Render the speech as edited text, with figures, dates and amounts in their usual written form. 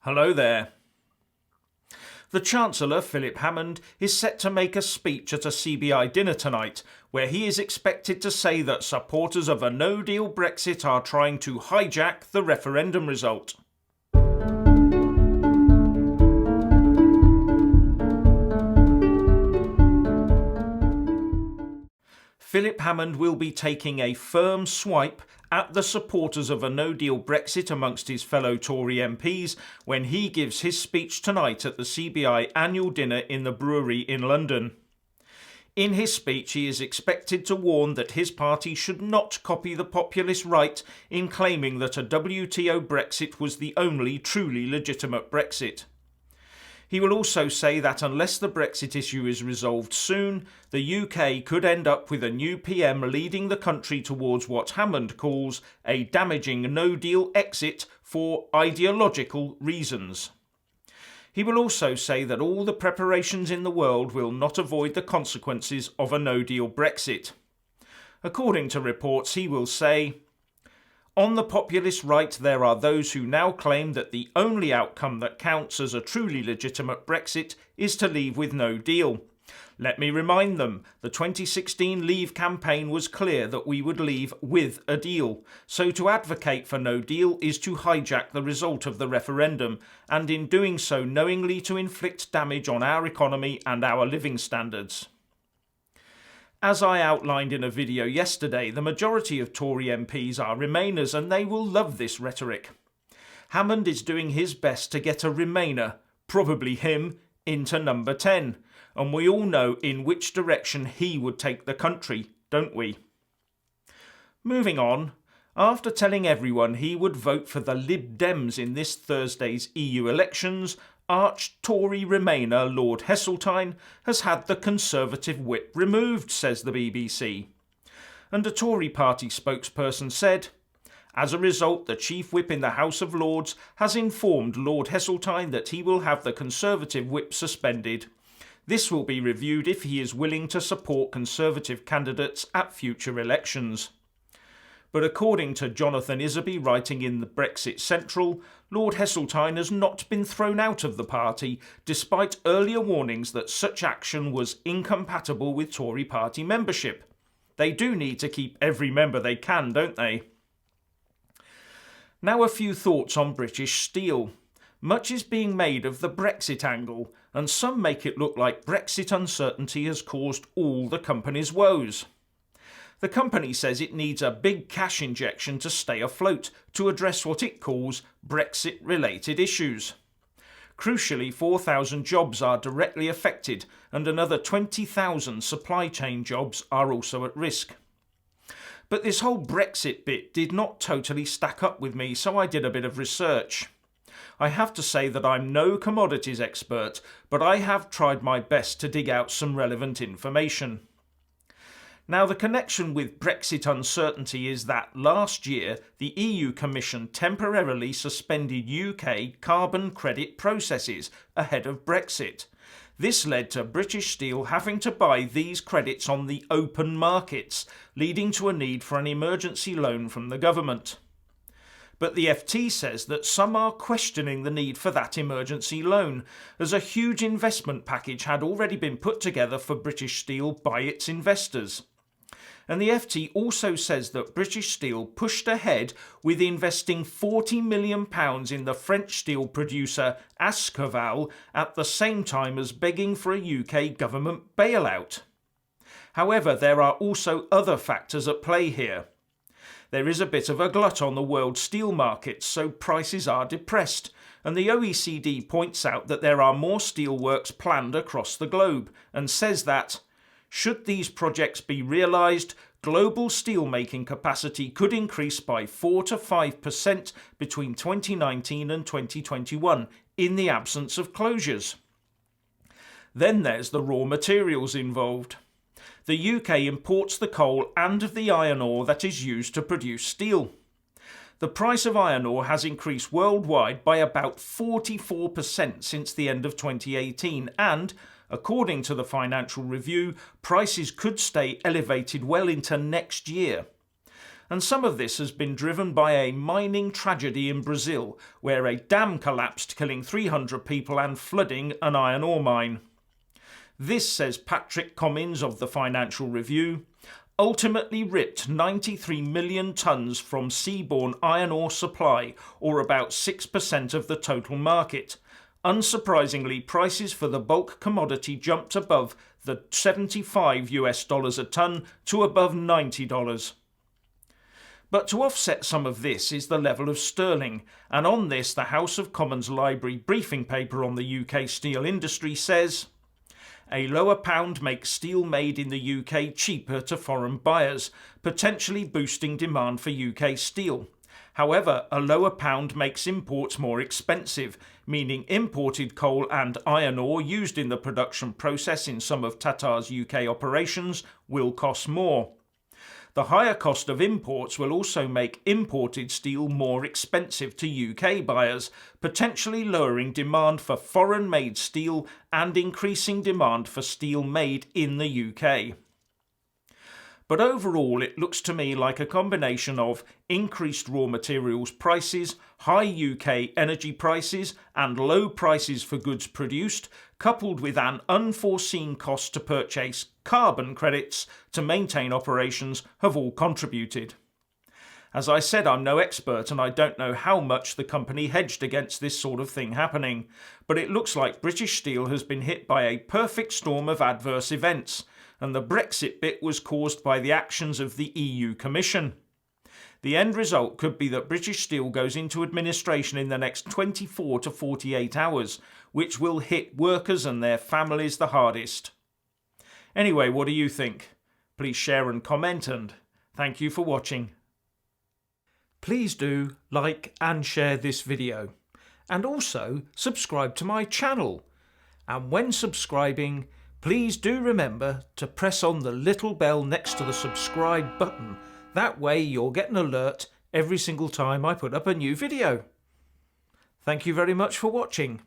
Hello there. The Chancellor, Philip Hammond, is set to make a speech at a CBI dinner tonight, where he is expected to say that supporters of a no-deal Brexit are trying to hijack the referendum result. Philip Hammond will be taking a firm swipe at the supporters of a no-deal Brexit amongst his fellow Tory MPs when he gives his speech tonight at the CBI annual dinner in the Brewery in London. In his speech, he is expected to warn that his party should not copy the populist right in claiming that a WTO Brexit was the only truly legitimate Brexit. He will also say that unless the Brexit issue is resolved soon, the UK could end up with a new PM leading the country towards what Hammond calls a damaging no-deal exit for ideological reasons. He will also say that all the preparations in the world will not avoid the consequences of a no-deal Brexit. According to reports, he will say, "On the populist right, there are those who now claim that the only outcome that counts as a truly legitimate Brexit is to leave with no deal. Let me remind them, the 2016 Leave campaign was clear that we would leave with a deal. So to advocate for no deal is to hijack the result of the referendum, and in doing so knowingly to inflict damage on our economy and our living standards." As I outlined in a video yesterday, the majority of Tory MPs are Remainers and they will love this rhetoric. Hammond is doing his best to get a Remainer, probably him, into number 10, and we all know in which direction he would take the country, don't we? Moving on, after telling everyone he would vote for the Lib Dems in this Thursday's EU elections, arch-Tory Remainer Lord Heseltine has had the Conservative whip removed, says the BBC. And a Tory party spokesperson said, "As a result, the Chief Whip in the House of Lords has informed Lord Heseltine that he will have the Conservative whip suspended. This will be reviewed if he is willing to support Conservative candidates at future elections." But according to Jonathan Isaby writing in the Brexit Central, Lord Heseltine has not been thrown out of the party, despite earlier warnings that such action was incompatible with Tory party membership. They do need to keep every member they can, don't they? Now a few thoughts on British Steel. Much is being made of the Brexit angle, and some make it look like Brexit uncertainty has caused all the company's woes. The company says it needs a big cash injection to stay afloat to address what it calls Brexit-related issues. Crucially, 4,000 jobs are directly affected and another 20,000 supply chain jobs are also at risk. But this whole Brexit bit did not totally stack up with me, so I did a bit of research. I have to say that I'm no commodities expert, but I have tried my best to dig out some relevant information. Now, the connection with Brexit uncertainty is that last year the EU Commission temporarily suspended UK carbon credit processes ahead of Brexit. This led to British Steel having to buy these credits on the open markets, leading to a need for an emergency loan from the government. But the FT says that some are questioning the need for that emergency loan, as a huge investment package had already been put together for British Steel by its investors. And the FT also says that British Steel pushed ahead with investing £40 million in the French steel producer Ascoval at the same time as begging for a UK government bailout. However, there are also other factors at play here. There is a bit of a glut on the world steel markets, so prices are depressed, and the OECD points out that there are more steelworks planned across the globe and says that should these projects be realised, global steelmaking capacity could increase by 4 to 5% between 2019 and 2021 in the absence of closures. Then there's the raw materials involved. The UK imports the coal and the iron ore that is used to produce steel. The price of iron ore has increased worldwide by about 44% since the end of 2018 and, according to the Financial Review, prices could stay elevated well into next year. And some of this has been driven by a mining tragedy in Brazil, where a dam collapsed, killing 300 people and flooding an iron ore mine. This, says Patrick Cummins of the Financial Review, ultimately ripped 93 million tonnes from seaborne iron ore supply, or about 6% of the total market. Unsurprisingly, prices for the bulk commodity jumped above the $75 a tonne to above $90. But to offset some of this is the level of sterling, and on this the House of Commons Library briefing paper on the UK steel industry says, a lower pound makes steel made in the UK cheaper to foreign buyers, potentially boosting demand for UK steel. However, a lower pound makes imports more expensive, meaning imported coal and iron ore used in the production process in some of Tatar's UK operations will cost more. The higher cost of imports will also make imported steel more expensive to UK buyers, potentially lowering demand for foreign-made steel and increasing demand for steel made in the UK. But overall, it looks to me like a combination of increased raw materials prices, high UK energy prices, and low prices for goods produced, coupled with an unforeseen cost to purchase carbon credits to maintain operations, have all contributed. As I said, I'm no expert and I don't know how much the company hedged against this sort of thing happening, but it looks like British Steel has been hit by a perfect storm of adverse events, and the Brexit bit was caused by the actions of the EU Commission. The end result could be that British Steel goes into administration in the next 24 to 48 hours, which will hit workers and their families the hardest. Anyway, what do you think? Please share and comment, and thank you for watching. Please do like and share this video, and also subscribe to my channel. And when subscribing, please do remember to press on the little bell next to the subscribe button. That way you'll get an alert every single time I put up a new video. Thank you very much for watching.